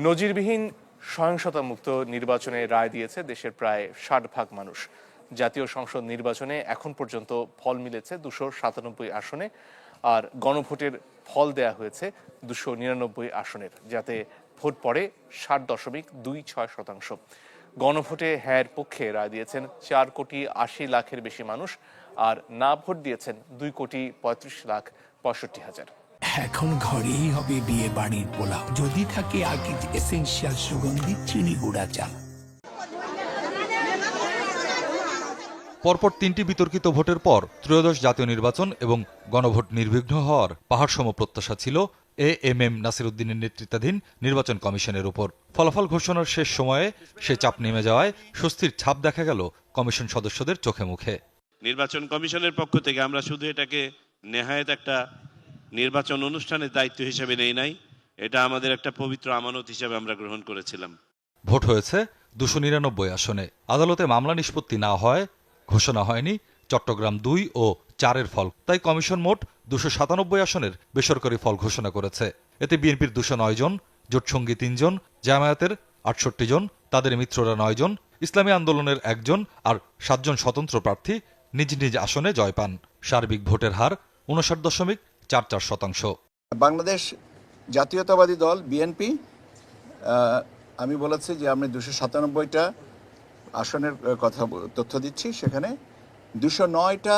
নজিরবিহীন সহিংসতামুক্ত নির্বাচনে রায় দিয়েছে দেশের প্রায় ৬০% মানুষ। জাতীয় সংসদ নির্বাচনে এখন পর্যন্ত ফল মিলেছে ২৯৭ আসনে, আর গণভোটের ফল দেয়া হয়েছে ২৯৯ আসনের, যাতে ভোট পড়ে ৬০.26%। গণভোটে হ্যাঁর পক্ষে রায় দিয়েছেন ৪,৮০,০০,০০০ বেশি মানুষ, আর না ভোট দিয়েছেন ২,৩৫,৬৫,০০০। এখন ঘরেই হবে বিয়ে বাড়ির পোলাও, যদি থাকে আকিজ এসেনশিয়াল সুগন্ধি চিনি গুঁড়া চাল। পরপর ৩টি বিতর্কিত ভোটের পর ত্রয়োদশ জাতীয় নির্বাচন এবং গণভোট নির্বিঘ্ন হওয়ার পাহাড়সম প্রত্যাশা ছিল এএমএম নাসির উদ্দিনের নেতৃত্বাধীন নির্বাচন কমিশনের উপর। ফলাফল ঘোষণার শেষ সময়ে সে চাপ নেমে যাওয়ায় স্বস্তির ছাপ দেখা গেল কমিশন সদস্যদের চোখে মুখে। নির্বাচন কমিশনের পক্ষ থেকে আমরা শুধু এটাকে নেহায়েত একটা নির্বাচন অনুষ্ঠানের দায়িত্ব হিসেবে নেই নাই, এটা আমাদের একটা পবিত্র আমানত হিসেবে আমরা গ্রহণ করেছিলাম। ভোট হয়েছে ২৯৯ আসনে। আদালতে মামলা নিষ্পত্তি না হয় ঘোষণা হয়নি চট্টগ্রাম ২ ও ৪-এর ফল, তাই কমিশন মোট ২৯৭ আসনের বেসরকারি ফল ঘোষণা করেছে। এতে বিএনপির ২০৯ জন, জোটসঙ্গী ৩ জন, জামায়াতের ৬৮ জন, তাদের মিত্ররা ৯ জন, ইসলামী আন্দোলনের ১ জন আর ৭ জন স্বতন্ত্র প্রার্থী নিজ নিজ আসনে জয় পান। সার্বিক ভোটের হার ৫৯.৪৪%। বাংলাদেশ জাতীয়তাবাদী দল বিএনপি, আমি বলেছি যে আমি ২৯৭টা আসনের কথা তথ্য দিচ্ছি, সেখানে ২০৯টা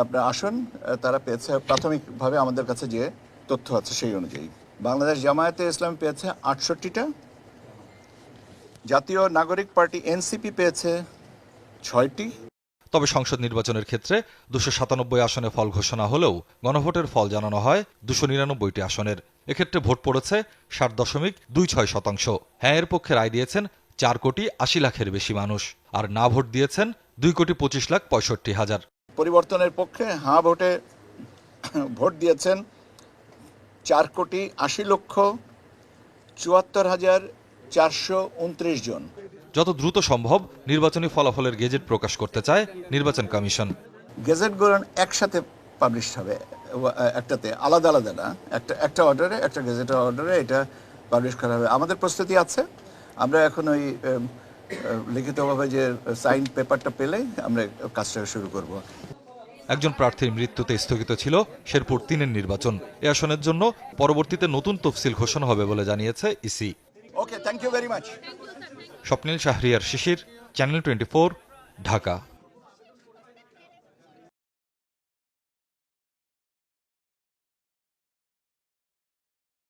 আপনার আসন তারা পেয়েছে প্রাথমিকভাবে আমাদের কাছে যে তথ্য আছে সেই অনুযায়ী। বাংলাদেশ জামায়াতে ইসলামী পেয়েছে ৬৮টা, জাতীয় নাগরিক পার্টি এনসিপি পেয়েছে ৬টি। তবে সংসদ নির্বাচনের ক্ষেত্রে ২৯৭ আসনে ফল ঘোষণা হলেও গণভোটের ফল জানানো হয় ২৯৯টি আসনের। এক্ষেত্রে ভোট পড়েছে ৬০.26%। হ্যাঁ এর পক্ষে রায় দিয়েছেন ৪,৮০,০০,০০০ বেশি মানুষ, আর না ভোট দিয়েছেন 2,25,65,000। পরিবর্তনের পক্ষে হাঁ ভোটে ভোট দিয়েছেন 4,80,74,429 জন। যত দ্রুত সম্ভব নির্বাচনী ফলাফলের গেজেট প্রকাশ করতে চায় নির্বাচন কমিশন। গেজেটগুলো একসাথে পাবলিশ হবে, একটাতে আলাদা আলাদা না, একটা অর্ডারে, একটা গেজেটের অর্ডারে এটা পাবলিশ করা হবে। আমাদের প্রস্তুতি আছে, আমরা এখন ওই লিখিতভাবে যে সাইন পেপারটা পেলে আমরা কাজটা শুরু করব। একজন প্রার্থীর মৃত্যুতে স্থগিত ছিল শেরপুর ৩-এর নির্বাচন। এ আসনের জন্য পরবর্তীতে নতুন তফসিল ঘোষণা হবে বলে জানিয়েছে EC. Okay, thank you very much. Swapnil Shahriar Shishir, channel 24, Dhaka.